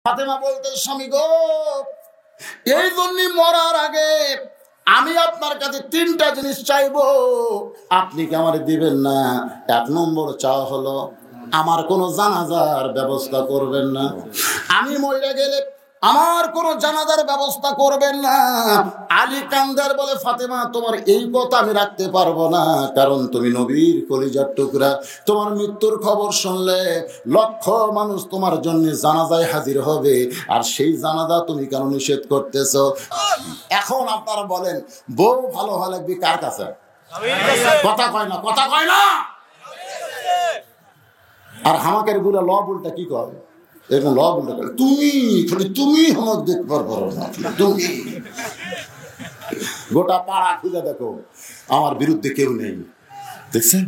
ফাতেমা বলতে, স্বামী গো, এই জন্যই মরার আগে আমি আপনার কাছে 3টা জিনিস চাইবো, আপনি কি আমার দিবেন না? 1 নম্বর চাওয়া হলো আমার কোনো জানাজার ব্যবস্থা করবেন না। আমি মরে গেলে আমার কোনো জানাজার ব্যবস্থা করবেন না। আলী কান্দার বলে, ফাতেমা তোমার এই কথা আমি রাখতে পারবো না, কারণ তুমি নবীর কলিজার টুকরা। তোমার মৃত্যুর খবর শুনলে লক্ষ মানুষ তোমার জন্য জানাজায় হাজির হবে, আর সেই জানাজা তুমি কেন নিষেধ করতেছো? এখন আপনারা বলেন, বউ ভালো হওয়া লাগবে কার কাছে? কথা কয় না, কথা কয় না। আর হামাকের গুলা ল বলটা কি কয়? এরকম ল বলটা করে, তুমি খালি তুমি আমাকে দেখতে পারবো না, তুমি। গোটা পাড়া খুঁজে দেখো, আমার বিরুদ্ধে কেউ নেই, দেখছেন?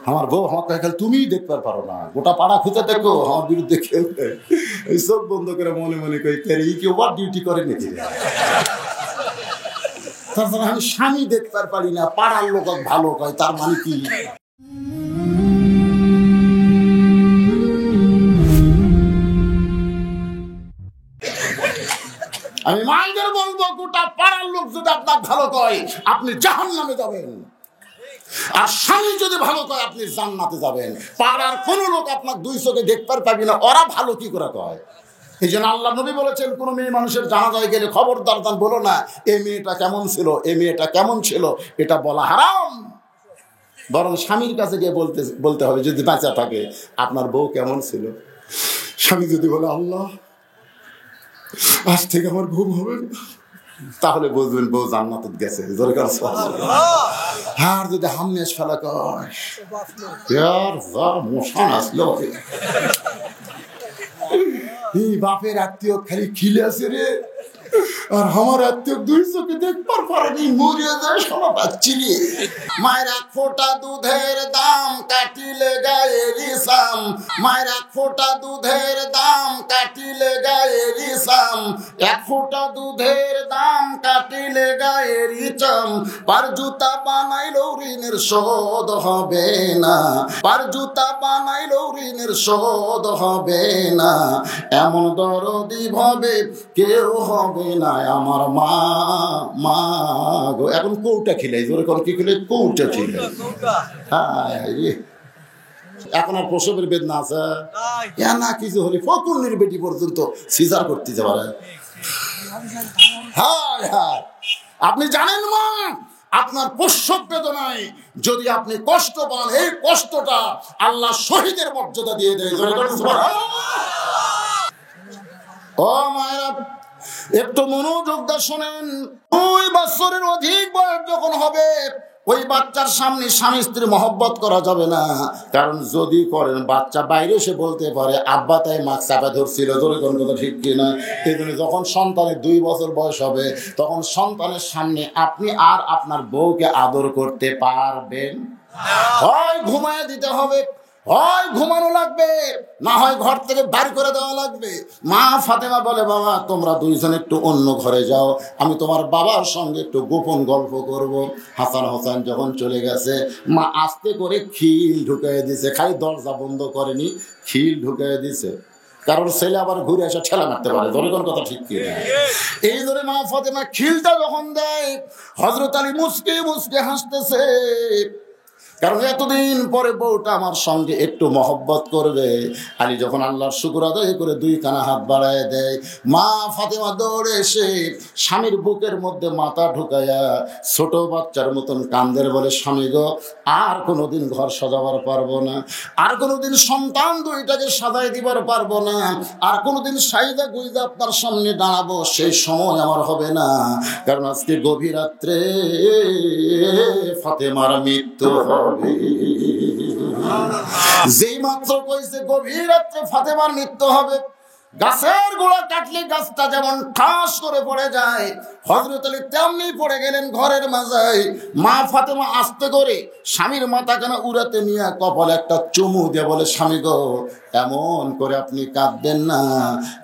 আমার বউ আমাকে খালি তুমি দেখতে পারো না, গোটা পাড়া খুঁজে দেখো, আমার বিরুদ্ধে কেউ নেই। এই সব বন্ধ করে মনে মনে কই, কেউ ওয়ার ডিউটি করে নাকি? তারপরে আমি স্বামী দেখতে পারি না, পাড়ার লোক ভালো কয়, তার মানে কি? আমি মায়েদের বলবো, গোটা পাড়ার লোক যদি আপনার ভালো কয়, আপনি জাহান্নামে যাবেন, আর স্বামী যদি ভালো কয়, আপনি জান্নাতে যাবেন। পাড়ার কোন লোক আপনার 2 চোখে দেখতে পারবি না, ওরা ভালো কি করে কয়। এই জন্য আল্লাহ নবী বলেছেন, কোন মেয়ে মানুষের জানাজায় গেলে খবরদার বলো না এই মেয়েটা কেমন ছিল, এই মেয়েটা কেমন ছিল, এটা বলা হারাম। বরং স্বামীর কাছে গিয়ে বলতে হবে, যদি বাঁচা থাকে, আপনার বউ কেমন ছিল। স্বামী যদি বলে, আল্লাহ আজ থেকে আমার ঘুম হবে না, তাহলে বুঝবেন বউ জান্নাতে গেছে। আর যদি হামনেশ ফেলা কয়, মশান আসলো, এই বাপের আত্মীয় খালি খিলে আছে রে, আর আমার আত্মীয় 2 চোখে দেখবার পারেনি, মরিয়া যায় সব বাচ্চিনি। মায়ের 1 ফোঁটা দুধের দাম কাটিলে গায়ের ইসাম, মায়ের 1 ফোঁটা দুধের দাম কাটিলে গায়ের ইসাম, 1 ফোঁটা দুধের দাম কাটিলে গায়ের ইচাম। পার জুতা বানাইলেও ঋণের শোধ হবে না, পার জুতা বানাইলেও ঋণের শোধ হবে না, এমন দরদি ভাবে কেউ হবে না আমার মা। মা গো, এখন কৌটা খিলাই, জোরে করে কি খিলাই? কৌটা খিলাই। এখন আর প্রসবের বেদনা আছে না, কিছু হলে ফকুন্নির বেটি পর্যন্ত সিজার করতে যাবে। আপনি জানেন মা, আপনার প্রসব বেদনায় যদি আপনি কষ্ট পান, এই কষ্টটা আল্লাহ শহীদের মর্যাদা দিয়ে দেয়। ও মায়েরা, একটু মনোযোগ দিয়ে শোনেন। 2 বছরের অধিক বয়স যখন হবে, ওই বাচ্চার সামনে স্বামী স্ত্রী মহব্বত করা যাবে না, কারণ যদি করেন বাচ্চা বাইরে এসে বলতে পারে আব্বা তাই মাছ চাপা ধরছিল, জোরে কোন কথা ঠিক কিনা? এই জন্য যখন সন্তানের 2 বছর বয়স হবে, তখন সন্তানের সামনে আপনি আর আপনার বউকে আদর করতে পারবেন? হয় ঘুমায় দিতে হবে, হয় ঘুমানো লাগবে, না হয় ঘর থেকে বাড়ি করে দেওয়া লাগবে। মা ফাতেমা বলে, বাবা তোমরা 2 জন একটু অন্য ঘরে যাও, আমি তোমার বাবার সঙ্গে একটু গোপন গল্প করব। হাসান হোসেন যখন চলে গেছে, মা আস্তে করে খিল ঢুকিয়ে দিছে, খালি দরজা বন্ধ করেনি, খিল ঢুকিয়ে দিছে, কারণ ছেলে আবার ঘুরে এসে ঠেলা মারতে পারে। জনগণ কথা ঠিক কি? এই ধরে মা ফাতেমা খিলটা যখন দেয়, হযরত আলী মুস্কি মুস্কি হাসতেছে, কারণ এতদিন পরে বউটা আমার সঙ্গে একটু মহব্বত করবে। আলী যখন আল্লাহর শুকর আদায় করে 2 কানা হাত বাড়ায় দেয়, মা ফাতেমা দৌড়ে এসে স্বামীর বুকের মধ্যে মাথা ঢুকাইয়া ছোট বাচ্চার মতন কান্দের, বলে, স্বামী গো, আর কোনোদিন ঘর সাজাবার পারবো না, আর কোনোদিন সন্তান 2টাকে সাজাই দিবার পারবো না, আর কোনোদিন সাইদা গুইদা আপনার সামনে দাঁড়াবো, সেই সময় আমার হবে না, কারণ আজকে গভীর রাত্রে ফাতেমার মৃত্যু হবে। যেই মাত্র কইছে গভীর রাত্রে ফাতেমার মৃত্যু হবে, গাছের গোড়া কাটলে গাছটা যেমন ঠাস করে পড়ে যায়, হযরত আলী তেমনি পড়ে গেলেন ঘরের মাঝায়। মা ফাতেমা আস্তে করে স্বামীর মাথাখানা উড়াতে নিয়ে কপালে একটা চুমু দিয়ে বলে, স্বামী গো, এমন করে আপনি কাঁদবেন না,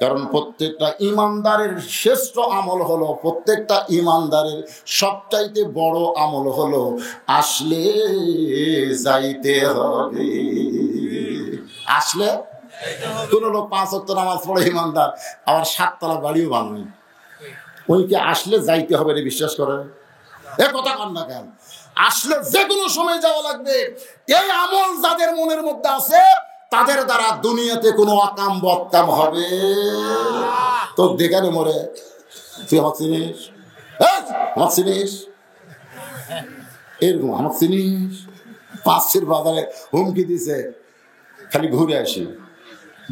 কারণ প্রত্যেকটা ইমানদারের শ্রেষ্ঠ আমল হলো, প্রত্যেকটা ইমানদারের সবচাইতে বড় আমল হলো আসলে যাইতে হবে। আসলে কোন লোক 5 ওয়াক্ত নামাজ পড়ে ইমানদার, আবার 7 তলা বাড়িও বানায়, ওইকে আসলে যাইতে হবে রে, বিশ্বাস করে এ কথা কন না কেন? আসলে যে কোনো সময় যাওয়া লাগবে। এই আমল যাদের মনের মধ্যে আছে তাদের দ্বারা দুনিয়াতে কোনো আকাম বক্তাম হবে। তো দেখানে মরে তুই আমার চিনিস, আমার চিনিস, এরকম আমার চিনিস, 500 বাজারে হুমকি দিছে খালি ঘুরে আসি,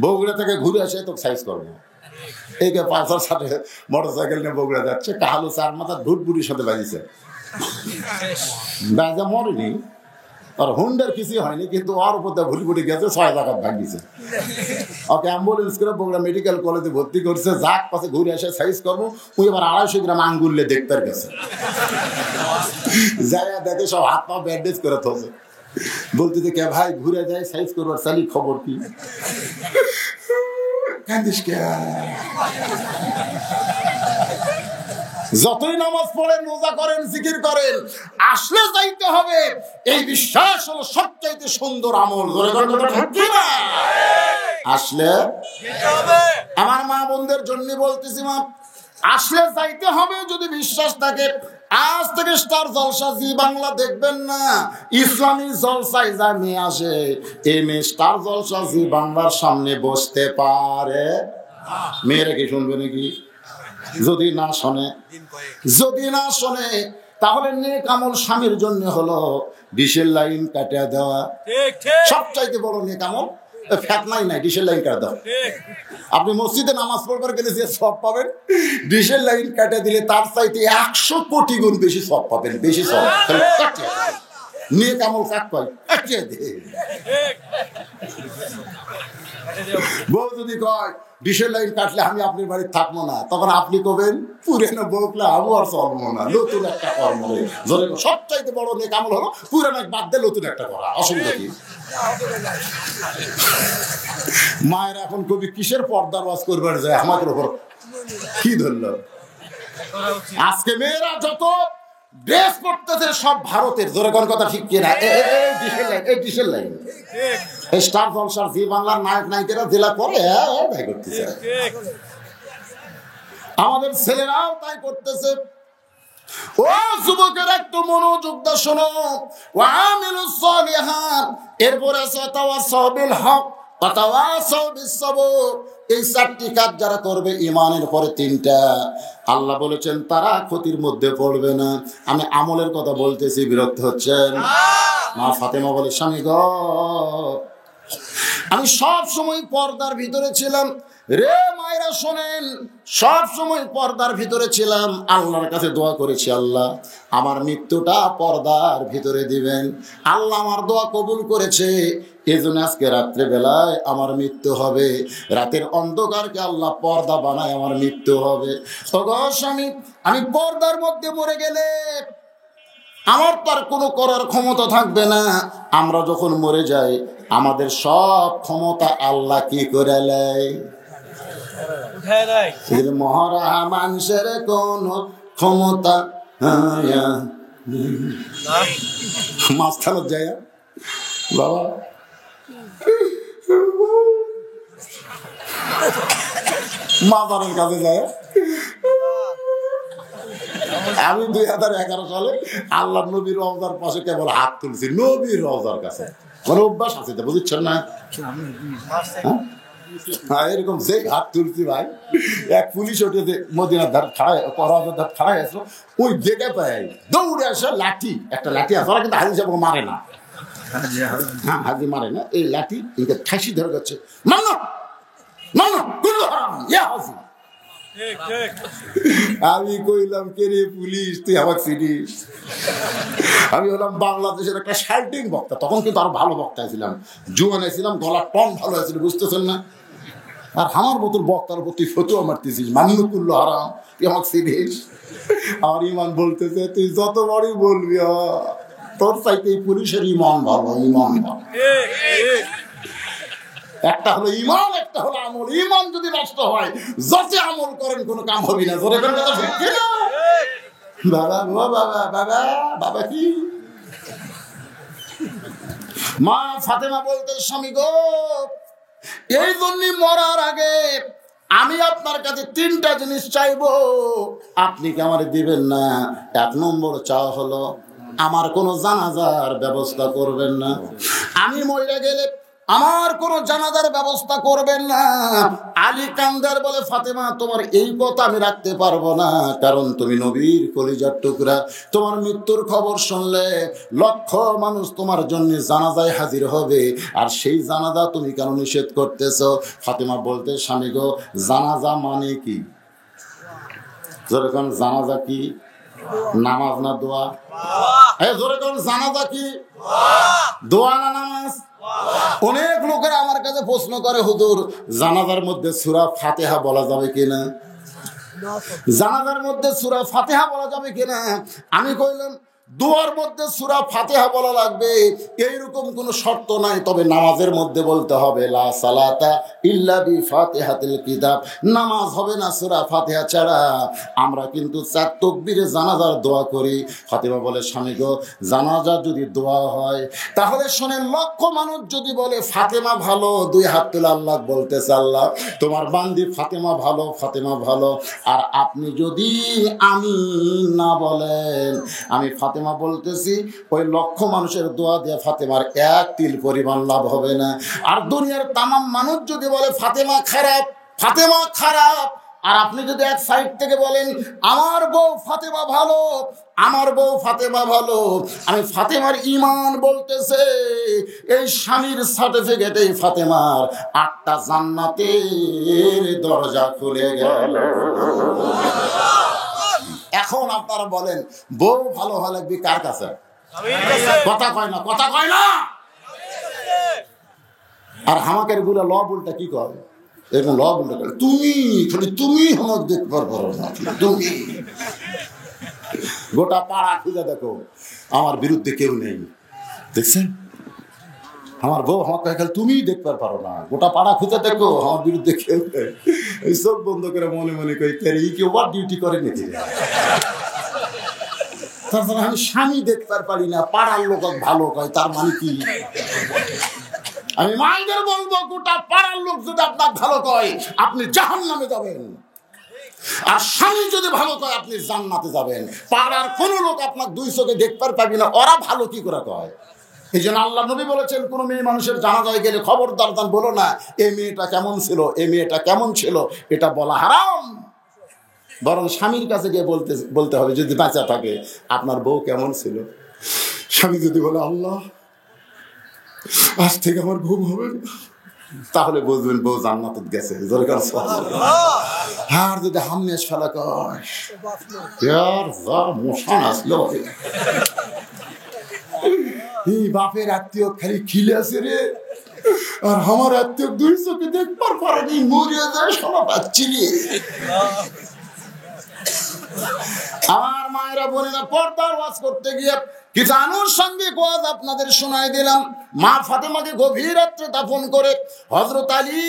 বগুড়া থেকে ঘুরে আসে তো সাইজ করবো। এই 5-6 সাথে মোটর সাইকেল নিয়ে বগুড়া যাচ্ছে, কাহালু 4 মাথা ঢুটবুটির সাথে বাজিছে, বাজা মরেনি, আর হুন্ডার কিছু হয়নি, কিন্তু ওর উপর ভুলি ভুটি গেছে, 6 জায়গা ভাঙিছে। ওকে অ্যাম্বুলেন্স করে বগুড়া মেডিকেল কলেজে ভর্তি করছে, যাক পাশে ঘুরে আসে সাইজ করবো। ওই এবার 250 গ্রাম আঙ্গুললে দেখতে গেছে, যাই দেখে সব হাত পা ব্যান্ডেজ করে থছে, বলতে যে কে ভাই ঘুরে যায় সাইজ করবার চালি, খবর কি? কান্দিস কে? যতই নামাজ পড়েন, রোজা করেন, জিকির করেন, আসলে যাইতে হবে। এই বিশ্বাস হলো সবচাইতে সুন্দর আমল। আসলে আমার মা বোনদের জন্য বলতেছি, মা আসলে যাইতে হবে যদি বিশ্বাস থাকে। আজ থেকে স্টার জলসা জি বাংলা দেখবেন না, ইসলামী জলসায় যা মেয়ে আসে, এই মেয়ে স্টার জলসা জি বাংলার সামনে বসতে পারে? মেয়েরা কি শুনবে নাকি? যদি না শোনে, যদি না শোনে, তাহলে নেক আমল স্বামীর জন্য হলো 20 লাইন কাটিয়ে দেওয়া। সবচাইতে বড় নেক আমল ফেতনাই নাই, 20 লাইন কাটা দাও। আপনি মসজিদে নামাজ পড়বার গেলে যে সব পাবেন, 20 লাইন কাটিয়ে দিলে তার চাইতে 100 কোটি গুণ বেশি সব পাবেন, বেশি সব। নেক আমল কাট পাই কাটিয়ে দে। বউ যদি কয় 20 লাইন কাটলে আমি আপনার বাড়ি থাকবো না, তখন আপনি কবেন পুরানো বউকলা আমি আর চলবো না, নতুন একটা কর্ম। সবচাইতে বড় নেক আমল হলো পুরানো বাদ দিয়ে নতুন একটা করা। অসুবিধা কি? মায়ের এখন কবি কিসের পর্দার ওয়াজ করবার যায় আমাদের উপর কি ধরলো? আজকে মেয়েরা যত ড্রেস করতেছে সব ভারতের, জোরে কোন কথা ঠিক কিনা? এই 20 লাইন স্টার জলসার জি বাংলার নায়ক নায়িকারা জেলা করে তাই করতেছে, আমাদের ছেলেরাও তাই করতেছে। ও যুবকের একটু মনোযোগ দা শোনো, ওয়ামিলুস সালিহাত, এরপরে আছে তাওয়াসাউ বিল হক ওয়া তাওয়াসাউ বিস সবর। এই 4টি কাজ যারা করবে ঈমানের পরে 3টা, আল্লাহ বলেছেন তারা ক্ষতির মধ্যে পড়বে না। আমি আমলের কথা বলতেছি, বিরক্ত হচ্ছেন? মা ফাতেমা বলে, স্বামী গো, আমি সব সময় পর্দার ভিতরে ছিলাম রে। মায়েরা শোনেন, সব সময় পর্দার ভিতরে ছিলাম, আল্লাহর কাছে দোয়া করেছি, আল্লাহ আমার মৃত্যুটা পর্দার ভিতরে দিবেন। আল্লাহ আমার দোয়া কবুল করেছে, এজন্য আজকে রাত্রে বেলায় আমার মৃত্যু হবে। রাতের অন্ধকারকে আল্লাহ পর্দা বানায় আমার মৃত্যু হবে। স্বামী, আমি পর্দার মধ্যে মরে গেলে আমার তার কোনো করার ক্ষমতা থাকবে না। আমরা যখন মরে যাই, আমাদের সব ক্ষমতা আল্লাহ কি করে নেয়? মহারা মানুষের কোন ক্ষমতা মাঝখানে যায় বাবা, মাদারের কাছে যায়। আমি 2011 সালে আল্লাহ নবীর রওজার পাশে কেবল হাত তুলছি, নবীর রওজার কাছে। মানে অভ্যাস আছে, বুঝছেন না? হ্যাঁ, এরকম যে হাত তুলছি ভাই, এক পুলিশ ওঠে মদিনার ধার খাড়ায়, রওজার ধার খাড়ায় আসলো, ওই দেখে পাই দৌড়ে আসে লাঠি, একটা লাঠি আছে, ওরা কিন্তু হাজি সাহেব মারে না, হ্যাঁ হাজি মারে না, এই লাঠি এইটা ঠাসি ধরে যাচ্ছে, মানো মানো গুলো হারাম ইয়া হাজি। আমি কইলাম, কে রে পুলিশ, তুই আমার চিনিস? আমি হলাম বাংলাদেশের একটা শাল্টিং বক্তা, তখন কিন্তু আরো ভালো বক্তা ছিলাম, জুয়ান ছিলাম, গলার টন ভালো হয়েছিল, বুঝতেছেন না? আর আমার মতন বক্তার প্রতি ফতুয়া মারতেছিস, মান্য করলো হারাম, তুই আমার চিনিস? আমার ইমান বলতেছে, তুই যত বড়ই বলবি, তোর চাইতে এই পুলিশের ইমান ভালো, ইমান ভালো। একটা হলো ইমান, একটা হলো আমল। ইমান যদি নষ্ট হয়, যত আমল করেন কোনো কাম হবে না। জোরে করে কথা ঠিক না? বাবা বাবা বাবা বাবা কি মা ফাতেমা বলতে, স্বামী গো, এই জন্যই মরার আগে আমি আপনার কাছে 3টা জিনিস চাইবো, আপনি কি আমার দিবেন না? 1 নম্বর চাওয়া হলো আমার কোনো জানাজার ব্যবস্থা করবেন না। আমি মরে গেলে আমার কোনো জানাজার ব্যবস্থা করবেন না। আলী কান্দার বলে, ফাতেমা তোমার এই কথা আমি রাখতে পারবো না, কারণ তুমি নবীর কলিজার টুকরা। তোমার মৃত্যুর খবর শুনলে লক্ষ মানুষ তোমার জন্য জানাজায় হাজির হবে, আর সেই জানাজা তুমি কেন নিষেধ করতেছ? ফাতেমা বলতে, স্বামী গো, জানাজা মানে কি? যেরকম জানাজা কি? নামাজ না দোয়া? যেরকম জানাজা কি? দোয়া না নামাজ? অনেক লোকেরা আমার কাছে প্রশ্ন করে, হুজুর জানাজার মধ্যে সূরা ফাতিহা বলা যাবে কিনা? জানাজার মধ্যে সূরা ফাতিহা বলা যাবে কিনা? আমি কইলাম, দোয়ার মধ্যে সূরা ফাতিহা বলা লাগবে এইরকম কোনো শর্ত নাই, তবে নামাজের মধ্যে বলতে হবে লা সালাতা ইল্লা বি ফাতিহাতিল কিতাব। নামাজ হবে না সূরা ফাতিহা ছাড়া। আমরা কিন্তু 4 তাকবীরে জানাজার দোয়া করি। ফাতেমা বলে, স্বামী গো, জানাজা যদি দোয়া হয় তাহলে শোনেন, লক্ষ মানুষ যদি বলে ফাতেমা ভালো, 2 হাত তুলে আল্লাহ বলতেছে, আল্লাহ তোমার বান্দি ফাতেমা ভালো, ফাতেমা ভালো। আর আপনি যদি আমি না বলেন, আমি ফাতেমা বলতেছি, ওই লক্ষ মানুষের দোয়া দিয়ে ফাতেমার 1 তিল পরিমাণ লাভ হবে না। আর দুনিয়ার তামাম মানুষ যদি বলে ফাতেমা খারাপ, ফাতেমা খারাপ, আর আপনি যদি এক সাইড থেকে বলেন আমার বউ ফাতেমা ভালো, আমার বউ ফাতেমা ভালো, আমি ফাতেমার ঈমান বলতেছে, এই স্বামীর সার্টিফিকেটে ফাতেমার 8টা জান্নাতের দরজা খুলে গেল। এখন আপনারা বলেন, বউ ভালো হওয়া লাগবে কার কাছে? কথা কয় না, কথা কয় না। আর হামাকের গুলা ল বলটা কি করে? এরকম ল বলটা করে, তুমি খালি তুমি আমার দেখবার পারো না, তুমি। গোটা পাড়া খুঁজে দেখো, আমার বিরুদ্ধে কেউ নেই, দেখছেন? আমার বউ আমাকে খালি তুমি দেখবার পারো না, গোটা পাড়া খুঁজে দেখো, আমার বিরুদ্ধে কেউ নেই। এই সব বন্ধ করে মনে মনে কই, এই কি ওভার ডিউটি করে নাকি? তারপরে আমি স্বামী দেখবার পারি না, পাড়ার লোক ভালো কয়, তার মানে কি? আমি মাইদের বলবো, গোটা পাড়ার লোক যদি আপনার ভালো কয়, আপনি জাহান্নামে যাবেন। আর স্বামী যদি ভালো কয়, আপনি জান্নাতে যাবেন। পাড়ার কোন লোক আপনার 2 চোখে দেখবার পাবি না, ওরা ভালো কি করে কয়? এই জন্য আল্লাহ নবী বলেছেন, কোন মেয়ে মানুষের জানাজায় গেলে খবরদার বলো না এই মেয়েটা কেমন ছিল, এই মেয়েটা কেমন ছিল, এটা বলা হারাম। বরং স্বামীর কাছে গিয়ে বলতে হবে, যদি বাঁচা থাকে, আপনার বউ কেমন ছিল। স্বামী যদি বলে, আল্লাহ আজ থেকে আমার ঘুম হবে না, তাহলে বুঝবেন বউ জান্নাতে গেছে। আর যদি হামনেশ ফেলা কয়, মশান আসলো, এই বাপের আত্মীয় খালি খিলে আছে রে, আর আমার আত্মীয় 2 চোখে দেখবার পারেনি, মরিয়া যায় সব পাচ্ছিলি। আমার মায়েরা বোনেরা, পর্দার ওয়াজ করতে গিয়ে কিছু আনুষঙ্গিক ওয়াজ আপনাদের শোনাই দিলাম। মা ফাতেমাকে গভীর রাত্রে দাফন করে হযরত আলী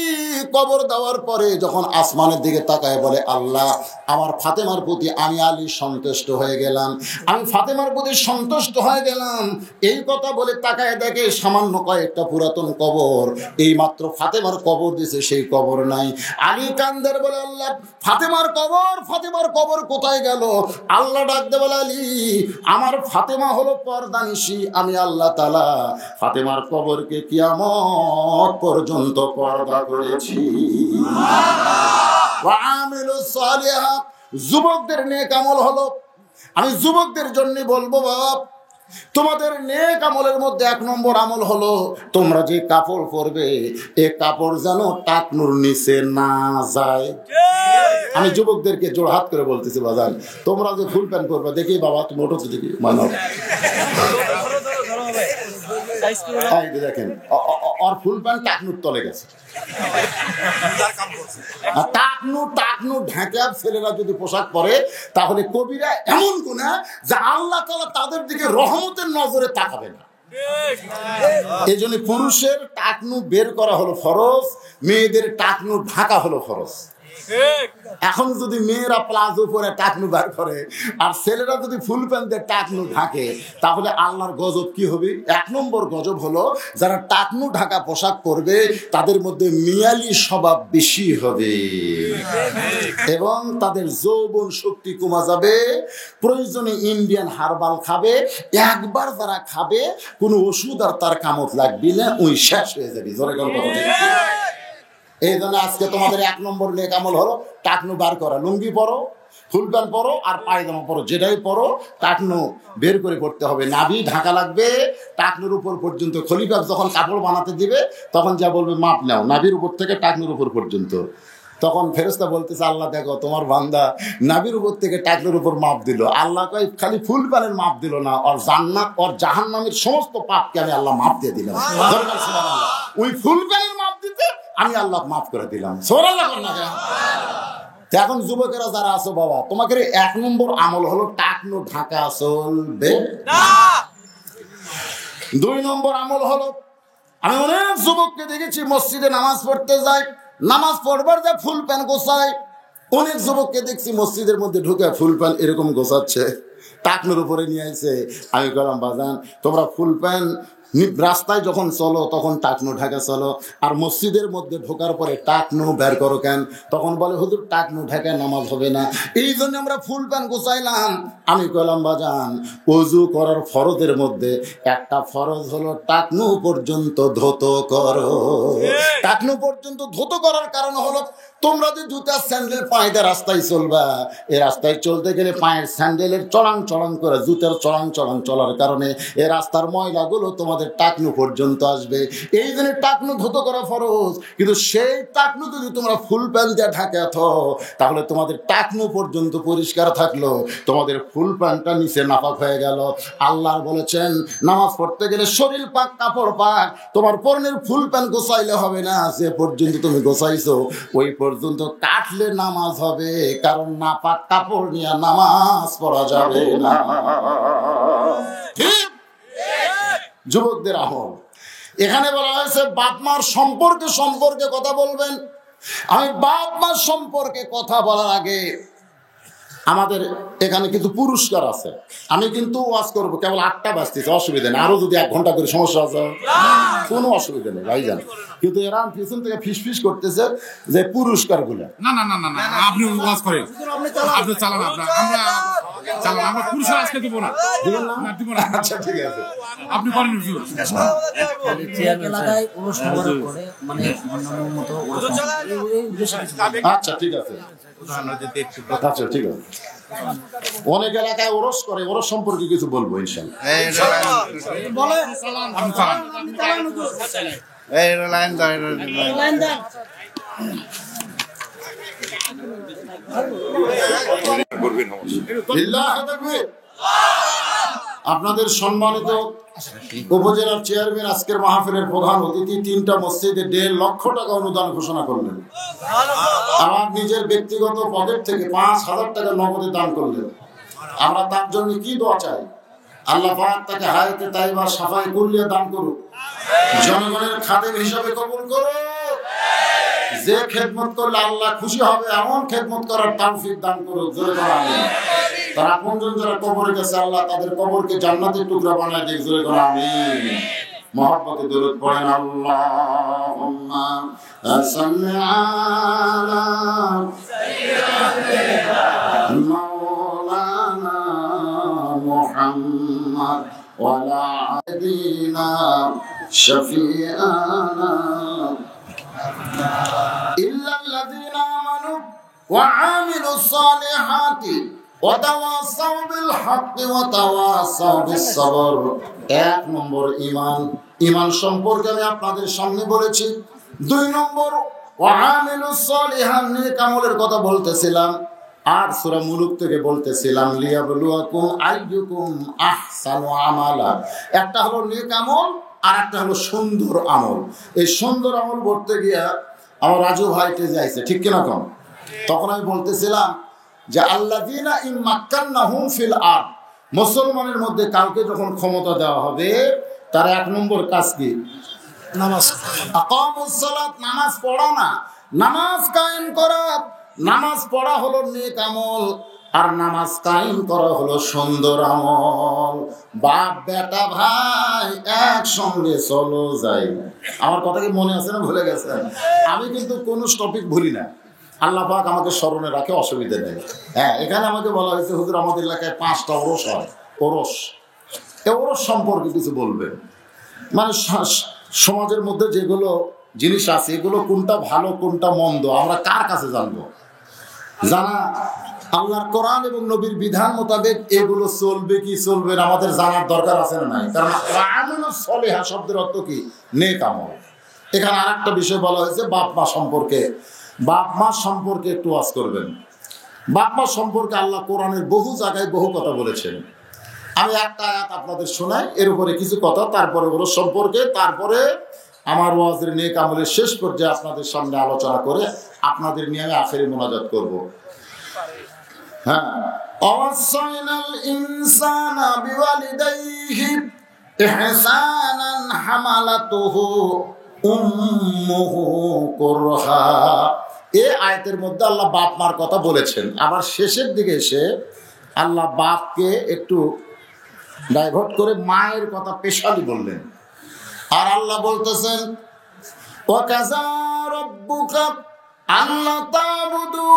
কবর দেওয়ার পরে যখন আসমানের দিকে তাকায় বলে, আল্লাহ আমার ফাতেমার প্রতি আমি আলী সন্তুষ্ট হয়ে গেলাম, আমি ফাতেমার প্রতি সন্তুষ্ট হয়ে গেলাম। এই কথা বলে তাকায় দেখে সামান্য কয়েকটা পুরাতন কবর, এই মাত্র ফাতেমার কবর দিছে, সেই কবর নাই। আলী কান্দের বলে, আল্লাহ ফাতেমার কবর, ফাতেমার কবর কোথায় গেল? আল্লাহ ডাকতে বলে, আলী আমার ফাতেমা হলো পর্দানিশী, আমি আল্লাহ তাআলা ফাতেমার কবরকে কিয়ামত পর্যন্ত পর্দা করেছি। ওয়া আমিলুস সালিহাত, যুবকদের নেক আমল হলো, আমি যুবকদের জন্য বলবো, বাবা তোমাদের নেক আমলের মধ্যে 1 নম্বর আমল হলো, তোমরা যে কাপড় পরবে এ কাপড় যেন টাকনুর নিচে না যায়। আমি যুবকদেরকে জোড়হাত করে বলতেছি, বাজান তোমরা যে ফুল প্যান্ট পরবে, দেখি বাবা তুমি ওঠো, দেখি মানো দেখেন আর ফুল প্যান্ট টাকনুর তলে গেছে। টাকনু ঢাকা ছেলেরা যদি পোশাক পরে, তাহলে কবিরা এমন গুনাহ যে আল্লাহ তাআলা তাদের দিকে রহমতের নজরে তাকাবে না। এই জন্য পুরুষের টাকনু বের করা হলো ফরজ, মেয়েদের টাকনু ঢাকা হলো ফরজ। এখন যদি মেয়েরা প্লাজো পরে টাকনু বার করে আর ছেলেরা যদি ফুল প্যান্ট দিয়ে টাকনু ঢাকে, তাহলে আল্লাহর গজব কি হবে? 1 নম্বর গজব হলো যারা টাকনু ঢাকা পোশাক পরবে তাদের মধ্যে মিয়ালি স্বভাব বেশি হবে এবং তাদের যৌবন শক্তি কমা যাবে। প্রয়োজনে ইন্ডিয়ান হার্বাল খাবে, একবার যারা খাবে কোনো ওষুধ আর তার কামত লাগবে না, ওই শেষ হয়ে যাবে। জোরে গল্প হবে। এই জন্য আজকে তোমাদের 1 নম্বর নেক আমল হলো টাকনু বার করা। লুঙ্গি পরো, ফুল প্যান্ট পরো আর পায়জামা পরো, যেটাই পরো টাকনু বের করে পড়তে হবে। নাভি ঢাকা লাগবে টাকনুর উপর পর্যন্ত। খলিফা যখন কাপড় বানাতে দিবে তখন যা বলবে মাপ নাও, নাভির উপর থেকে টাকনুর উপর পর্যন্ত। তখন ফেরেশতা বলতেছে, আল্লাহ দেখো তোমার বান্দা নাভির উপর থেকে টাকনুর উপর মাপ দিল। আল্লাহ কয় খালি ফুল প্যানের মাপ দিল না, ওর জান্নাত ওর জাহান্নামের সমস্ত পাপকে আমি আল্লাহ মাপ দিয়ে দিলাম। ওই ফুল প্যানের মাপ দিতে আমি আল্লাহ মাফ করে দিলাম। এখন যুবকেরা যারা আছো বাবা, তোমাকে 1 নম্বর আমল হলো টাকনু ঢাকা চলবে না। 2 নম্বর আমল হলো, আমি অনেক যুবককে দেখেছি মসজিদে নামাজ পড়তে যায়, নামাজ পড়বার যায় ফুল প্যান্ট গোছায়। অনেক যুবককে দেখছি মসজিদের মধ্যে ঢুকে ফুল প্যান্ট এরকম গোছাচ্ছে, টাকনুর উপরে নিয়ে আসছে। আমি বললাম বাজান তোমরা ফুল প্যান্ট রাস্তায় যখন চলো তখন টাকনু ঢাকা চলো, আর মসজিদের মধ্যে ঢোকার পরে টাকনু বের করো কেন? তখন বলে হুজুর টাকনু ঢাকায় নামাজ হবে না, এই জন্য আমরা ফুল প্যান্ট গোছাইলাম। আমি কইলাম বাজান ওযু করার ফরজের মধ্যে একটা ফরজ হলো টাকনু পর্যন্ত ধৌত করো। টাকনু পর্যন্ত ধৌত করার কারণ হলো তোমরা যে জুতা স্যান্ডেল পায়ে দিয়ে রাস্তায় চলবা, এই রাস্তায় চলতে গেলে পায়ের স্যান্ডেলের চড়াং চড়াং করে, জুতার চড়াং চড়াং চলার কারণে এই রাস্তার ময়লাগুলো তোমাদের টাকনু পর্যন্ত আসবে। এই জন্য টাকনু ধৌত করা ফরজ। কিন্তু সেই টাকনু যদি তোমরা ফুল প্যান্ট দিয়ে ঢাকা থাও, তাহলে তোমাদের টাকনু পর্যন্ত পরিষ্কার থাকলো, তোমাদের ফুল প্যান্টটা নিচে নাপাক হয়ে গেল। আল্লাহ বলেছেন নামাজ পড়তে গেলে শরীর পাক কাপড় পাক, তোমার পরনের ফুল প্যান্ট গোছাইলে হবে না, যে পর্যন্ত তুমি গোছাইছো ওই পর্যন্ত কাটলে নামাজ হবে, কারণ নাপাক কাপড় নিয়ে নামাজ পড়া যাবে না। ঠিক যুবকদের আমল। এখানে বলা হয়েছে বাপ মার সম্পর্কে কথা বলবেন। আমি বাপ মার সম্পর্কে কথা বলার আগে আমাদের এখানে কিন্তু পুরস্কার আছে। আমি কিন্তু ওয়াজ করবো, কেবল 8টা বাজতেছে, অসুবিধা নেই। আরো যদি 1 ঘন্টা করে সমস্যা আছে কোনো অসুবিধা নেই ভাইজান। কিন্তু এরা পিছন থেকে ফিস করতেছে যে পুরস্কার গুলো। না না না না না, আপনি ওয়াজ করেন, আপনি চালান, আমরা চালান, আমরা পুরস্কার আজকে দেবো না, দিবেন না? না দিব না। আচ্ছা ঠিক আছে, আপনি করেন হুজুর। এলাকায় ওরস মোবারক করে, মানে অন্যান্য মতো আচ্ছা ঠিক আছে, আচ্ছা ঠিক আছে। অনেক এলাকায় ওরস করে, ওরস সম্পর্কে কিছু বলবো ইনশাআল্লাহ। আপনি চালান। আপনাদের সম্মানিত উপজেলার চেয়ারম্যান আজকের মাহফিলের প্রধান অতিথি 3টা মসজিদে 1.5 লক্ষ টাকা অনুদান ঘোষণা করলেন। আমার নিজের ব্যক্তিগত পকেট থেকে 5,000 টাকা নগদে দান করলেন। আমরা তার জন্য কি দোয়া চাই? আল্লাহ পাক তাকে হায়াতে তাইবা সাফায়ে কুল্লিয়া দান করুক, জনগণের খাদেম হিসাবে কবুল করুক। যে খেদমত করলে আল্লাহ খুশি হবে এমন খেদমত করার তৌফিক দান করুক। জোরে বলেন আমিন। তার আপনজন যারা কবরে গেছে আল্লাহ তাদের কবরকে জান্নাতের টুকরা বানায় দিক। জোরে বলেন আমিন। মহব্বতে দরুদ পড়েন। আল্লাহুম্মা সাল্লি আলা সাইয়্যিদিনা মাওলানা মুহাম্মদ ওয়া আলা আলিনা শাফিআনা ইল্লাল্লাযীনা আমানু ওয়া আমিলুস সালিহাতি ওয়া তাওয়াসাউ বিল হাক্কি ওয়া তাওয়াসাউ বিস সবর। 1 নম্বর ঈমান সম্পর্কে আমি আপনাদের সামনে বলেছি। 2 নম্বর ওয়া আমিলুস সালিহাত, নেক আমলের কথা বলতেছিলাম। আর সূরা মুলুক থেকে বলতেছিলাম লিয়াবলুয়াকুম আইয়ুকুম আহসানু আমালা। একটা হলো নেক আমল আর একটা হলো সুন্দর আমল। এই সুন্দর আমল করতে গিয়া আমার রাজু ভাইতে যাইছে, ঠিক কিনা কম? তখন আমি বলতেছিলাম যে আল্লাযীনা ইম্মাক্কান্নাহুম ফিল আরদ, মুসলমানের মধ্যে কাউকে যখন ক্ষমতা দেওয়া হবে তার 1 নম্বর কাজ কি? নামাজ। আকামুস সালাত, নামাজ পড়া না, নামাজ কায়েম করা। নামাজ পড়া হলো নেক আমল, আর নামাজ কায়েম করা হলো সুন্দর আমল। বাপ বেটা ভাই একসঙ্গে চলো যাই। আমার কথা কি মনে আছে না ভুলে গেছেন? আমি কিন্তু কোনো টপিক ভুলি না, আল্লাহ পাক আমাকে স্মরণে রাখে, অসুবিধা নেই। হ্যাঁ, এখানে আমাকে বলা হয়েছে হুজুর আমাদের এলাকায় 5টা ওরস হয়। ওরস, এ ওরস সম্পর্কে কিছু বলবেন। মানে সমাজের মধ্যে যেগুলো জিনিস আছে এগুলো কোনটা ভালো কোনটা মন্দ আমরা কার কাছে জানবো? জানা আল্লাহর কোরআন এবং নবীর বিধান মোতাবেক এগুলো চলবে কি চলবে না আমাদের জানার দরকার আছে না নাই? কারণ আমালুস সলিহা শব্দের অর্থ কি? নেক আমল। এখানে আরেকটা বিষয় বলা হয়েছে বাপ মা সম্পর্কে। বাপ মা সম্পর্কে একটু ওয়াজ করবেন। বাপ মা সম্পর্কে আল্লাহ কোরআনের বহু জায়গায় বহু কথা বলেছেন। আমি একটা আয়াত আপনাদের শোনাই, এর উপরে কিছু কথা, তারপরে ওর সম্পর্কে, তারপরে আমার ওয়াজের নেক আমলের শেষ পর্যায়ে আপনাদের সামনে আলোচনা করে আপনাদের নিয়ে আমি আখেরি মোনাজাত করব। হ্যাঁ, ওয়াসাইনাল ইনসানা বিওয়ালিদাইহি ইহসানান হামালাতুহু উম্মুহু কুরহা। এই আয়াতের মধ্যে আল্লাহ বাপ মার কথা বলেছেন, আবার শেষের দিকে এসে আল্লাহ বাপকে একটু ডাইভার্ট করে মায়ের কথা স্পেশালি বললেন। আর আল্লাহ বলতেছেন ওয়াকাযা রাব্বুকা আল্লা তা'বুদু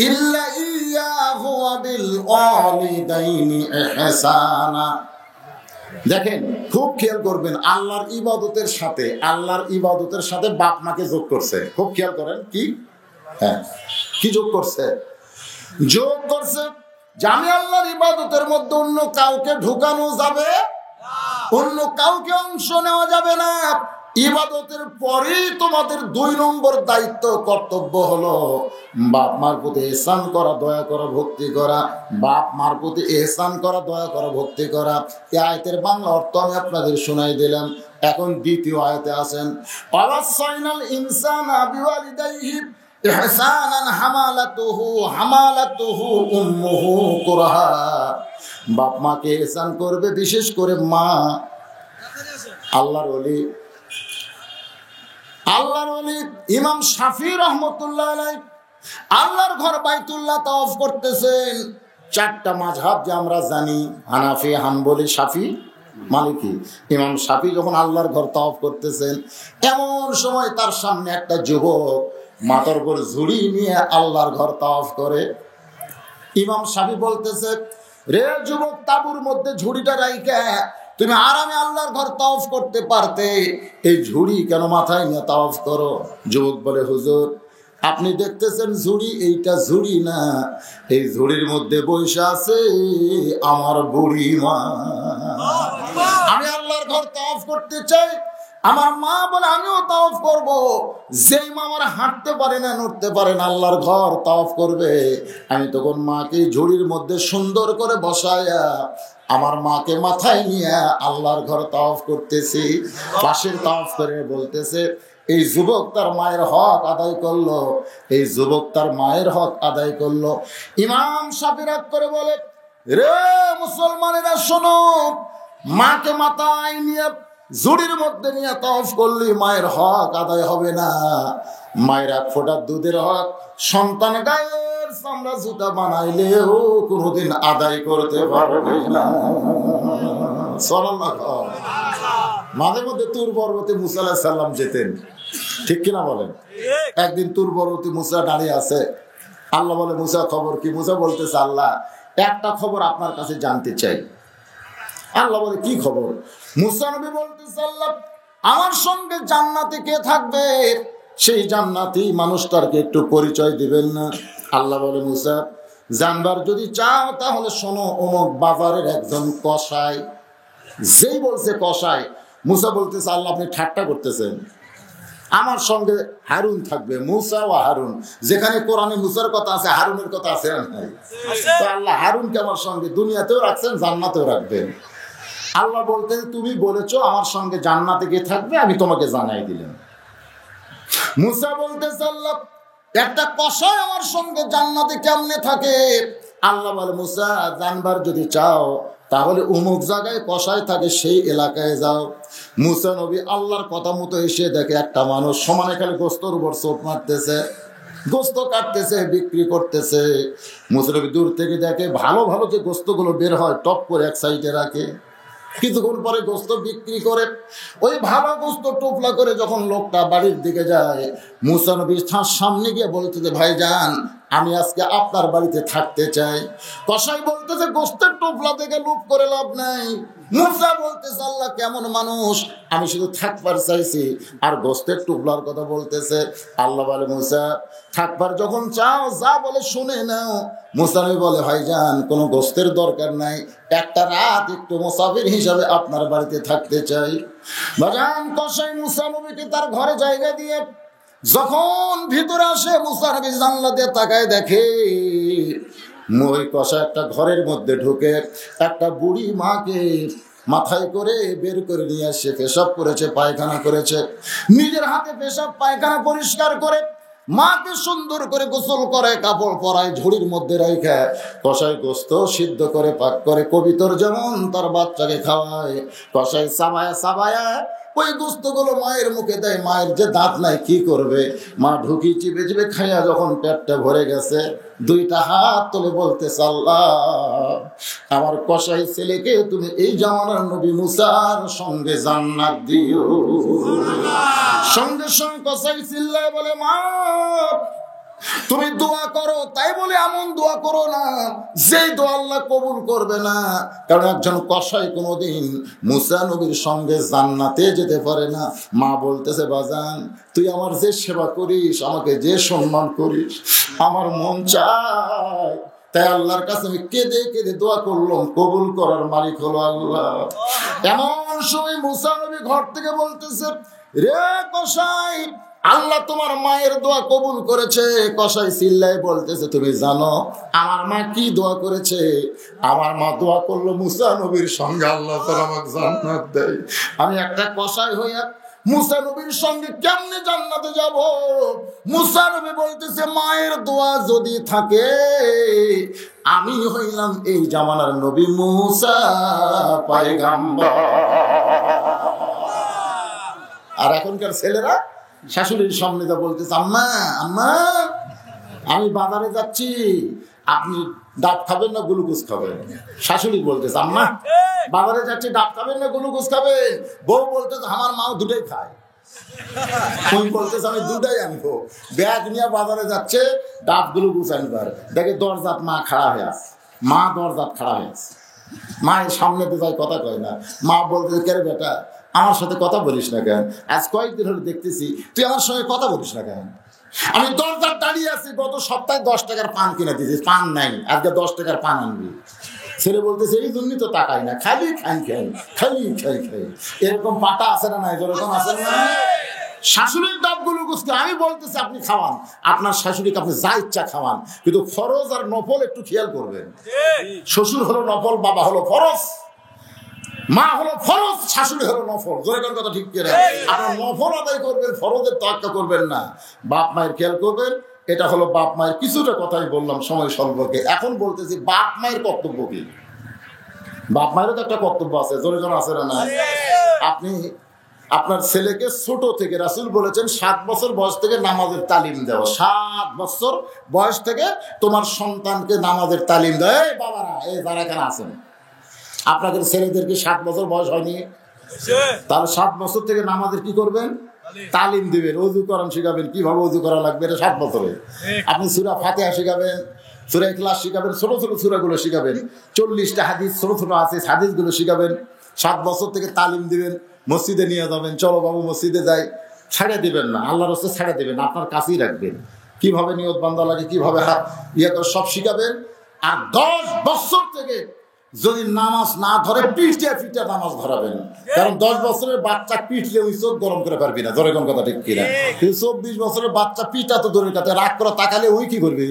ইল্লা ইয়্যাহু ওয়া বিল ওয়ালিদাইনি ইহসানা। দেখেন, খুব খেয়াল করবেন, আল্লাহর ইবাদতের সাথে বাপ মাকে যোগ করছে। খুব খেয়াল করেন কি? হ্যাঁ, কি যোগ করছে? যোগ করছে যে আমি আল্লাহর ইবাদতের মধ্যে অন্য কাউকে ঢুকানো যাবে, অন্য কাউকে অংশ নেওয়া যাবে না। ইবাদতের পরেই তোমাদের 2 নম্বর দায়িত্ব কর্তব্য হলো বাপ মার প্রতি ইহসান করা, দয়া করা, ভক্তি করা। বাপ মার প্রতি ইহসান করা, দয়া করা, ভক্তি করা। এই আয়াতের বাংলা অর্থ আমি আপনাদের শোনাই দিলাম। এখন দ্বিতীয় আয়াতে আছেন ওয়াসাইনাল ইনসানা বিওয়ালিদাইহি ইহসানান হামালাতুহু উম্মুহু কুরহা। বাপ মাকে ইহসান করবে, বিশেষ করে মা। আল্লাহর ওলি ইমাম শাফি রাহমাতুল্লাহ আলাইহি আল্লাহর ঘর বাইতুল্লাহ তাওয়াফ করতেছেন। 4টা মাযহাব যে আমরা জানি, হানাফি, হাম্বলি, শাফি, মালিকি। ইমাম শাফি যখন আল্লাহর ঘর তাওয়াফ করতেছেন, এমন সময় তার সামনে একটা যুবক মাথার উপর ঝুড়ি নিয়ে আল্লাহর ঘর তাওয়াফ করে। ইমাম শাফি বলতেছে, রে যুবক, তাবুর মধ্যে ঝুড়িটা রাইখা তুমি আরামে আল্লাহর ঘর তাওয়াফ করতে পারতে, এই ঝুড়ি কেন মাথায় নিয়ে তাওয়াফ করো? যুবক বলে, হুজুর আপনি দেখতেছেন ঝুড়ি, এইটা ঝুড়ি না, এই ঝুড়ির মধ্যে বসে আছে আমার বুড়ি মা। আমি আল্লাহর ঘর তাওয়াফ করতে চাই, আমার মা বলে আমিও তাওয়াফ করব। যেই মা আমার হাঁটতে পারে না, নড়তে পারে না, আল্লাহর ঘর তাওয়াফ করবে, আমি তখন মাকে ঝুড়ির মধ্যে সুন্দর করে বসায়া আমার মাকে মাথায় নিয়ে আল্লাহর ঘর তাওয়াফ করতেছি। পাশের তাওয়াফ করে বলতেছে, এই যুবক তার মায়ের হক আদায় করলো, এই যুবক তার মায়ের হক আদায় করলো। ইমাম শাফি রাগ করে বলে, রে মুসলমানেরা শোনো, মাকে মাথায় নিয়ে ঝুড়ির মধ্যে নিয়ে তাওয়াফ করলি মায়ের হক আদায় হবে না। মায়ের 1 ফোঁটা দুধের হক সন্তান গায়ের চামড়া জুতা বানাইলেও কোনোদিন আদায় করতে পারবে না। মাঝে মধ্যে তুর পর্বতে মুসা আলাইহিস সালাম যেতেন, ঠিক কিনা বলেন? একদিন তুর পর্বতে মুসা দাঁড়িয়ে আছে। আল্লাহ বলে, মুসা খবর কি? মুসা বলতেছে, আল্লাহ একটা খবর আপনার কাছে জানতে চাই। আল্লাহ বলে, কি খবর? মুসা নবী বলতেছে, আল্লাহ আমার সঙ্গে জান্নাতে কে থাকবে, সেই জান্নাতি মানুষটাকে একটু পরিচয় দিবেন না? আল্লাহ বলে, মুসা জানবার যদি চাও তাহলে শোনো, অমুক বাজারের একজন কসাই। যেই বলছে কসাই, মুসা বলতেছে, আল্লাহ আপনি ঠাট্টা করতেছেন, আমার সঙ্গে হারুন থাকবে, মুসা ও হারুন। যেখানে কোরআনে মুসার কথা আছে, হারুনের কথা আছে না? তো আল্লাহ হারুনকে আমার সঙ্গে দুনিয়াতেও রাখছেন, জান্নাতেও রাখবেন। আল্লাহ বলতে, তুমি বলেছো আমার সঙ্গে জান্নাতে গিয়ে থাকবে, আমি তোমাকে জানাই দিলাম। মুসা বলতেছে, আল্লাহ একটা কসাই আমার সঙ্গে জান্নাতে কেমনে থাকে? আল্লাহ বলে, মুসা জানবার যদি চাও তাহলে অমুক জায়গায় কসাই থাকে, সেই এলাকায় যাও। মুসা নবী আল্লাহর কথা মতো এসে দেখে একটা মানুষ সমানে খালি গোস্তর উপর চোখ মারতেছে। গোস্ত কাটতেছে, বিক্রি করতেছে। মুসলবি দূর থেকে দেখে ভালো ভালো যে গোস্তগুলো বের হয় টপ করে এক সাইডে রাখে। কিছুক্ষণ পরে গোস্ত বিক্রি করে ওই ভালো গোস্ত টোপলা করে যখন লোকটা বাড়ির দিকে যায়, মুসা নবী তার সামনে গিয়ে বলতেছে, ভাইজান আমি আজকে আপনার বাড়িতে থাকতে চাই। কসাই বলতেছে, গোস্তের টোপলা থেকে লুপ করে লাভ নাই। মুসা বলতেছে, আল্লাহ কেমন মানুষ, আমি শুধু থাকবার চাইছি আর গোস্তের টুকলার কথা বলতেছে। আল্লাহ বলে, মুসা থাকবার যখন চাও যা বলে শুনে নাও। মুসা নবী বলে, ভাইজান কোনো গোস্তের দরকার নাই, একটা রাত একটু মুসাফির হিসাবে আপনার বাড়িতে থাকতে চাই। ভাইজান কসাই মুসা নবীকে তার ঘরে জায়গা দিয়ে যখন ভিতরে আসে, মুসা নবী জানলা দিয়ে তাকায় দেখে ওই কষা একটা ঘরের মধ্যে ঢুকে একটা বুড়ি মাকে মাথায় করে বের করে নিয়ে আসে। পেশাব করেছে, পায়খানা করেছে, নিজের হাতে পেশাব পায়খানা পরিষ্কার করে মাকে সুন্দর করে গোসল করে, কাপড় পরায়, ঝুড়ির মধ্যে রেখে কষাই গোস্ত সিদ্ধ করে পাক করে কবিতর যেমন তার বাচ্চাকে খাওয়ায়। কষাই সাবায়া সাবায়া ওই গোস্তগুলো মায়ের মুখে দেয়। মায়ের যে দাঁত নাই কি করবে, মা ঢুকি চিবে চিবে খাইয়া যখন পেটটা ভরে গেছে, দুইটা হাত তুলে বলতেছে, আল্লাহ আমার কসাই ছেলেকে তুমি এই জামানার নবী মুসার সঙ্গে জান্নাত দিও। সঙ্গে সঙ্গে কসাই চিল্লায় বলে, মা তুমি দোয়া করো, তাই বলে এমন দোয়া করো না যেই দোয়া আল্লাহ কবুল করবে না। কারণ একজন কসাই কোনোদিন মুসা নবীর সঙ্গে জান্নাতে যেতে পারে না। মা বলতেছে, বাজান তুই আমার যে সেবা করিস, আমাকে যে সম্মান করিস, আমার মন চায়, তাই আল্লাহর কাছে আমি কেঁদে কেঁদে দোয়া করলাম, কবুল করার মালিক হলো আল্লাহ। এমন সময় মুসা নবী ঘর থেকে বলতেছে, রে কসাই আল্লাহ তোমার মায়ের দোয়া কবুল করেছে। কসাই চিল্লায় বলতেছে, তুমি জানো আমার মা কি দোয়া করেছে? আমার মা দোয়া করলো মুসা নবীর সঙ্গে আল্লাহ তাআলা আমাকে জান্নাত দেয়। আমি একটা কসাই হইয়া মুসা নবীর সঙ্গে কেমনে জান্নাতে যাব? মুসা নবী বলতেছে, মায়ের দোয়া যদি থাকে আমি হইলাম এই জামানার নবী মুসা পয়গম্বর। আর এখনকার ছেলেরা শাশুড়ির সামনে যা বলতেছে, আম্মা আম্মা আমি বাজারে যাচ্ছি, আপনি ডাব খাবেন না গ্লুকোজ খাবেন? শাশুড়ি বলতেছে, আম্মা বাজারে যাচ্ছি, ডাব খাবেন না গ্লুকোজ খাবেন? বউ বলতেছে, আমার মাও দুটোই খায়। ওই বলতেছে, আমি দুটাই আনবো। ব্যাগ নিয়ে বাজারে যাচ্ছে, ডাব গ্লুকোজ আনবার, দেখে দরজাত মা খাড়া হয়ে আছে। মা দরজাত খাড়া হয়ে আছে, মায়ের সামনে তো যায়, কথা কয় না। মা বলতেছে, কে রে বেটা আমার সাথে কথা বলিস না কেন? আজ কয়েকদিন হলে দেখতেছি তুই আমার সঙ্গে কথা বলিস না কেন? আমি দরজার দাঁড়িয়ে আছি, গত সপ্তাহে 10 টাকার পান কিনে দিয়েছিস, পান নাই, আজকে 10 টাকার পান আনবি। ছেলে বলতেছে, এই জন্যই তো টাকাই না, খালি খাই খাই, খালি খাই খাই। এরকম পাটা আছে না? নাই যেরকম আছে না? শাশুড়ির ডাবগুলো গুছতে আমি বলতেছি আপনি খাওয়ান, আপনার শাশুড়িকে আপনি যা ইচ্ছা খাওয়ান, কিন্তু ফরজ আর নফল একটু খেয়াল করবেন। শ্বশুর হলো নফল, বাবা হলো ফরজ, মা হলো ফরজ, শাশুড়ি হলো নফল। জোরে কথা ঠিক করে আপনার নফল আদায় করবেন, ফরজের তোয়াক্কা করবেন না। বাপ মায়ের খেয়াল করবেন। এটা হলো বাপ মায়ের কিছুটা কথাই বললাম সময় স্বল্পকে। এখন বলতেছি বাপ মায়ের কর্তব্য কি। বাপ মায়েরও তো একটা কর্তব্য আছে, জোরে জন আছে না? আপনি আপনার ছেলেকে ছোট থেকে, রাসূল বলেছেন 7 বছর বয়স থেকে নামাজের তালিম দেওয়া। 7 বছর বয়স থেকে তোমার সন্তানকে নামাজের তালিম দেয়। এই বাবারা, এই যারা এখানে আছেন, আপনাদের ছেলেদেরকে 7 বছর বয়স হয়নি? তাহলে 7 বছর থেকে নামাজের কি করবেন? তালিম দিবেন। অজু করান শিখাবেন, কিভাবে অজু করা লাগবে, এটা 7 বছরে। আপনি সূরা ফাতিহা শিখাবেন, সূরা ইখলাস শিখাবেন, ছোট ছোট সূরাগুলো শিখাবেন, 40টা হাদিস ছোট ছোট আছে, হাদিসগুলো শিখাবেন। 7 বছর থেকে তালিম দিবেন, মসজিদে নিয়ে যাবেন, চলো বাবু মসজিদে যাই, ছেড়ে দিবেন না, আল্লাহর রাস্তায় ছেড়ে দিবেন, আপনার কাছেই রাখবেন। কিভাবে নিয়ত বান্ধা লাগে, কিভাবে হাত ইয়ে করে সব শিখাবেন। আর 10 বছর থেকে যদি নামাজ না ধরে পিঠে পিঠে নামাজ ধরাবেন। কারণ 10 বছরের বাচ্চা পিঠলে ওই চোখ গরম করে পারবি না, ধরে কোন কথা ঠিক কিনা? কিন্তু 24 বছরের বাচ্চা পিঠা তো দূরের কথা, রাগ করে তাকালে ওই কি করবে?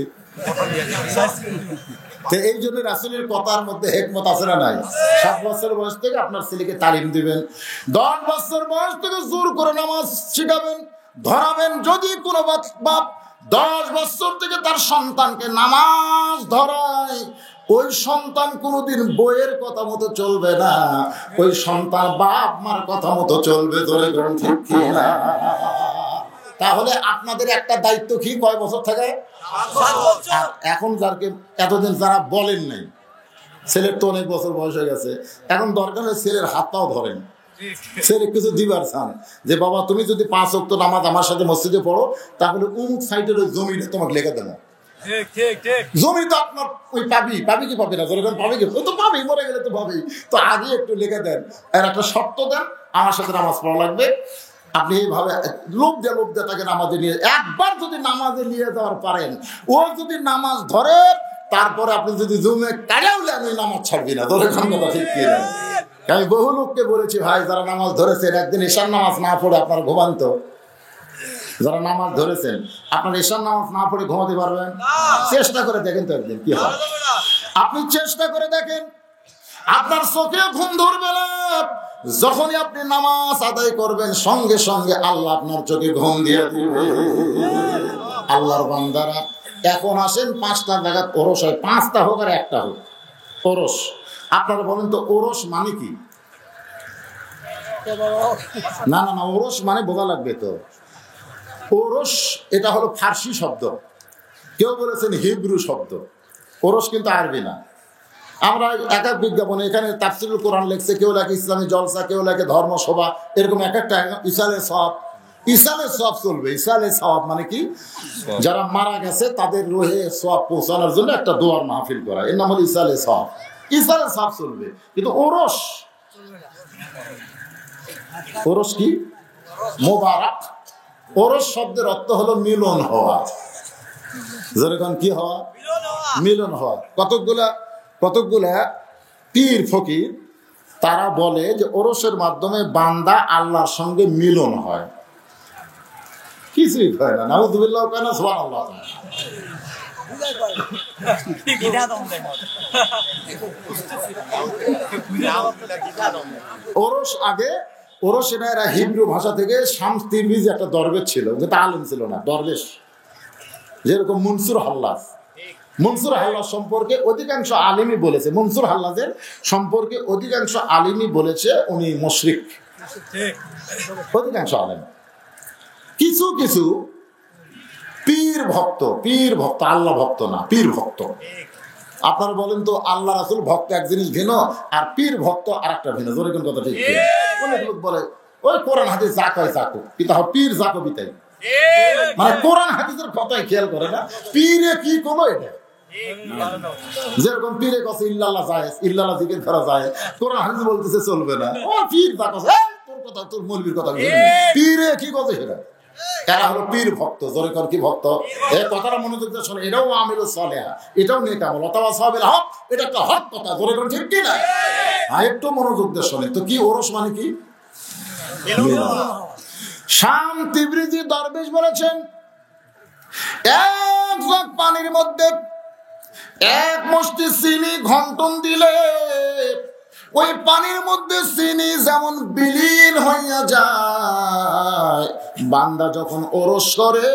এই জন্য রাসূলের কথার মধ্যে হিকমত আছে না নাই? 7 বছর বয়স থেকে আপনার ছেলেকে তালিম দিবেন, 10 বছর বয়স থেকে জোর করে নামাজ শিখাবেন, ধরাবেন। যদি কোনো বাপ 10 বছর থেকে তার সন্তানকে নামাজ ধরায়, ওই সন্তান কোনোদিন বইয়ের কথা মতো চলবে না, ওই সন্তান বাপ মার কথা মতো চলবে। ধরে গ্রহণ ঠিক কিনা? তাহলে আপনাদের একটা দায়িত্ব কি, কয় বছর থাকে? আর এখন যারকে এতদিন যারা বলেন নাই, ছেলের তো অনেক বছর বয়স হয়ে গেছে, এখন দরকার হয় ছেলের হাতটাও ধরেন, ছেলে কিছু দিবার চান যে বাবা তুমি যদি 5 ওয়াক্ত নামাজ আমার সাথে মসজিদে পড়ো তাহলে অমুক সাইডের ওই জমিটা তোমাকে লেখা দেবো। জমি তো আপনার ওই পাবি কি পাবি না, যখন পাবি কি ও তো পাবি, মরে গেলে তো পাবি, তো আগে একটু লিখে দেন আর একটা শর্ত দেন, আমার সাথে নামাজ পড়া লাগবে। আপনি এইভাবে লোভ দিয়ে তাকে নামাজে নিয়ে, একবার যদি নামাজে নিয়ে যাওয়ার পারেন, ও যদি নামাজ ধরে তারপরে আপনি যদি জমে কাটাউলে আমি নামাজ ছাড়বি না, তোর কথা ঠিক কি না? আমি বহু লোককে বলেছি ভাই যারা নামাজ ধরেছেন একদিন ঈশান নামাজ না পড়ে আপনার ঘুমান্ত, যারা নামাজ ধরেছেন আপনার ঈশান নামাজ না পড়ে ঘুমাতে পারবেন? চেষ্টা করে দেখেন তো একদিন কি হয়। আপনি চেষ্টা করে দেখেন, আপনার চোখে ঘুম ধরবে না, যখনই আপনি নামাজ আদায় করবেন সঙ্গে সঙ্গে আল্লাহ আপনার চোখে ঘুম দিয়ে দিবে। আল্লাহর বান্দারা এখন আসেন 5টা জায়গা ওরস হয়, 5টা হোক আর একটা হোক ওরস। আপনারা বলেন তো ওরস মানে কি? না না না, ওরস মানে বোঝা লাগবে তো। ওরস এটা হলো ফার্সি শব্দ, কেউ বলেছেন হিব্রু শব্দ, ওরস কিন্তু আরবি না। আমরা এক এক বিজ্ঞাপনে এখানে তাফসিরুল কোরআন লেখছে, কেউ লেখে ইসলামী জলসা, কেউ লেখে ধর্মসভা, এরকম এক একটা ইসালে সওয়াব। ইসালে সওয়াব চলবে। ইসালে সওয়াব মানে কি? যারা মারা গেছে তাদের রুহে সওয়াব পৌঁছানোর জন্য একটা দোয়ার মাহফিল করা, এর নাম হলো ইসালে সওয়াব। ইসালে সওয়াব চলবে, কিন্তু ওরস, ওরস কি? মোবারক। ওরস শব্দের অর্থ হলো মিলন হওয়া। যেরকম কি হওয়া? মিলন হওয়া। কতকগুলা পীর ফকির তারা বলে যে ওরসের মাধ্যমে বান্দা আল্লাহর সঙ্গে মিলন হয়। কিছুই হয় না, নাউযুবিল্লাহ কেন, সুবহানাল্লাহ। ওরস আগে, ওরস এরা হিব্রু ভাষা থেকে শামস তিরমিজি একটা দরবেশ ছিল, যেটা আলেম ছিল না, দরবেশ। যেরকম মনসুর হাল্লাজ, মনসুর হাল্লাজ সম্পর্কে অধিকাংশ আলিমই বলেছে, মনসুর হাল্লাজের সম্পর্কে অধিকাংশ আলিমই বলেছে উনি মুশরিক, অধিকাংশ আলেম। কিছু কিছু পীর ভক্ত, আল্লাহ ভক্ত না, পীর ভক্ত। আপনারা বলেন তো আল্লাহ রাসূল ভক্ত এক জিনিস ভিন্ন আর পীর ভক্ত আর একটা ভিন্ন। জোরে কোন কথা ঠিক? অনেক লোক বলে ওই কোরআন হাদিস যা কয় যা কো, কিন্তু পীর যা কবি তাই, মানে কোরআন হাদিসের কথাই খেয়াল করে না, পীরে কি কোনো এটা। যেরকম পীরে কাছে ইল্লাল্লাহ জায়েজ, ইল্লাল্লাহ জিকির করা যায়, কোরআন হাদিস বলতেছে চলবে না, ও পীর যা কয় তোর কথা, তোর মৌলবীর কথা, পীরে কি কথা সেটা। এরা হলো পীর ভক্ত। জোরে কর কি ভক্ত? এই কথাটা মনোযোগ দিয়ে শোনে, এটাও আমিলুস সালেহা, এটাও নেক আমল, ওয়াতাওয়াসাউ বিল হক, এটা একটা হক কথা। জোরে কর ঠিক কি না? একটু মনোযোগ দিয়ে শোনে তো। কি ওরস মানে কি? শাম তিবরিজি দরবেশ বলেছেন, এক জগ পানির মধ্যে এক মুষ্টি চিনি ঘন্টন দিলে ওই পানির মধ্যে চিনি যেমন বিলীন হইয়া যায়, বান্দা যখন ওরস করে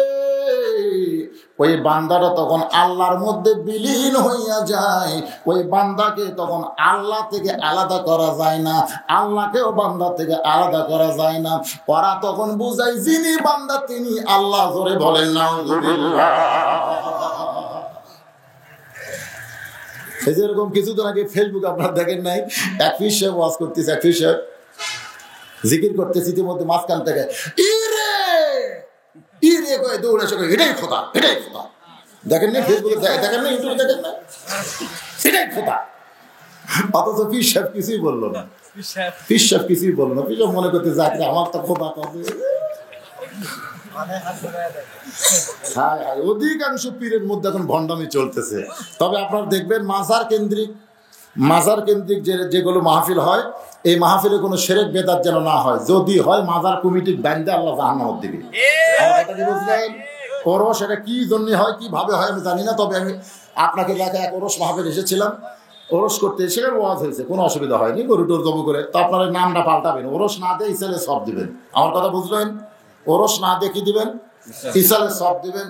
ওই বান্দাটা তখন আল্লাহর মধ্যে বিলীন হইয়া যায়। ওই বান্দাকে তখন আল্লাহ থেকে আলাদা করা যায় না, আল্লাহকেও বান্দা থেকে আলাদা করা যায় না। ওরা তখন বুঝায় যিনি বান্দা তিনি আল্লাহ। ধরে বলেন নাউযুবিল্লাহ। এই যেরকম কিছুদিন আগে ফেসবুক আপনারা দেখেন নাই, এক পীর সাহেব ওয়াজ করতেছে, এক পীর সাহেব জিকির করতেছে, ইতিমধ্যে মাঝখান থেকে ইরে কয়ে দৌড়ে এসে এটাই খোদা, এটাই খোদা। দেখেন না ফেসবুকে, দেখেন না ইউটিউবে, দেখেন না, এটাই খোদা। অথচ পীর সাহেব কিছুই বললো না, পীর সাহেব কিছুই বললো না। পীর সাহেব মনে করতে যায় আমার তো খোদা কবে। অধিকাংশ পীরের মধ্যে এখন ভণ্ডামি চলতেছে। তবে আপনারা দেখবেন মাজার কেন্দ্রিক যেগুলো মাহফিল হয়, এই মাহফিলে কোনো শিরক বেদাত যেন না হয়। যদি হয় মাজার কমিটি বান্দা আল্লাহ জাহান্নামে দিবে। বুঝলেন? ওরস এটা কি জন্য হয়, কিভাবে হয় আমি জানি না। তবে আমি আপনাকে এলাকায় এক ওরস মাহফিল এসেছিলাম, ওরস করতে এসে ওয়াজ হয়েছে, কোনো অসুবিধা হয়নি, গরু টুর জব করে। তো আপনারা নামটা পাল্টাবেন, ওরস না দিয়ে ইসালে সব দিবেন। আমার কথা বুঝলেন? ওরস না দিয়ে কি দিবেন? ইসালে সব দিবেন,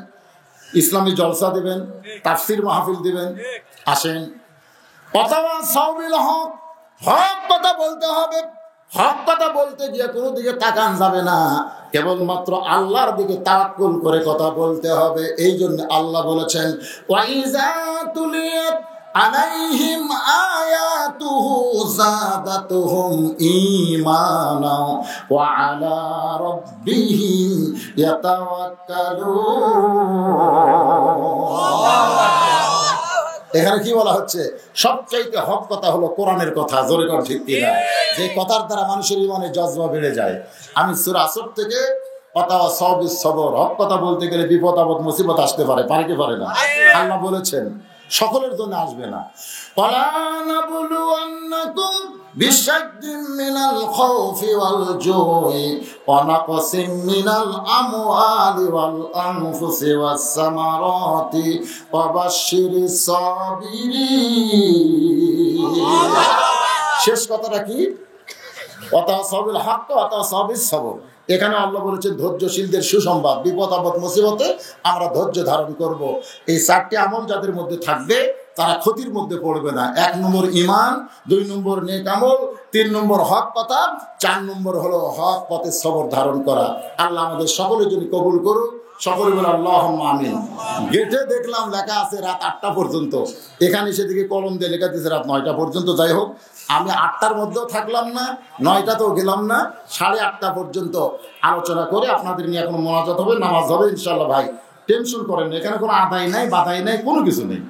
ইসলামী জলসা দিবেন, তাফসির মাহফিল দিবেন। আসেন, অথবা সাউবিল হক, হক কথা বলতে হবে, হক কথা বলতে গিয়ে কোনো দিকে তাকান যাবে না, কেবলমাত্র আল্লাহর দিকে তাওয়াক্কুল করে কথা বলতে হবে। এই জন্য আল্লাহ বলেছেন ওয়াইজা তুলিয়াত আলাইহিম আয়াতুহু যাদাতুহুম ঈমানা ওয়া আলা রাব্বিহিম ইয়াতাওয়াক্কালুন। এখানে কি বলা হচ্ছে? সবচাইতে হক কথা হলো কোরআনের কথা। জোরে কর ঠিক কিনা? যে কথার দ্বারা মানুষের ইমানে জজবা বেড়ে যায়। আমি সূরা আসর থেকে অতাওয়া সবিস সবর, হক কথা বলতে গেলে বিপদ আপদ মুসিবত আসতে পারে, পারে কি পারে না? আল্লাহ বলেছেন সকলের জন্য আসবে না। ওয়ালা নাবলুওয়ান্নাকুম বিশাইইন মিনাল খাউফি ওয়াল জুই ওয়া নাকসিম মিনাল আমওয়ালি ওয়াল আনফুসি ওয়াস সামারাতি ওয়া বাশশিরিস সাবিরিন। শেষ কথাটা কি? ওয়াতাসাবিল হক ওয়াতাসাবিস সবর। এখানে আল্লাহ বলেছেন ধৈর্যশীলদের সুসংবাদ, বিপদ আপদ মুসিবতে আমরা ধৈর্য ধারণ করব। এই চারটি আমল যাদের মধ্যে থাকবে তারা ক্ষতির মধ্যে পড়বে না। 1 নম্বর ঈমান, 2 নম্বর নেক আমল, 3 নম্বর হক কথা, 4 নম্বর হলো হক পথে সবর ধারণ করা। আল্লাহ আমাদের সকলের জন্য কবুল করুন। সকলে বলে আল্লাহুম্মা আমিন। গেটে দেখলাম লেখা আছে রাত 8টা পর্যন্ত, এখানে সেদিকে কলম দিয়ে লেখা দিয়েছে রাত 9টা পর্যন্ত। যাই হোক, আমি 8টার মধ্যেও থাকলাম না, 9টাতেও গেলাম না, 8:30 পর্যন্ত আলোচনা করে আপনাদের নিয়ে এখন মোনাজাত হবে, নামাজ হবে ইনশাআল্লাহ। ভাই টেনশন করেন না, এখানে কোনো আদায় নাই বাধাই নাই, কোনো কিছু নেই।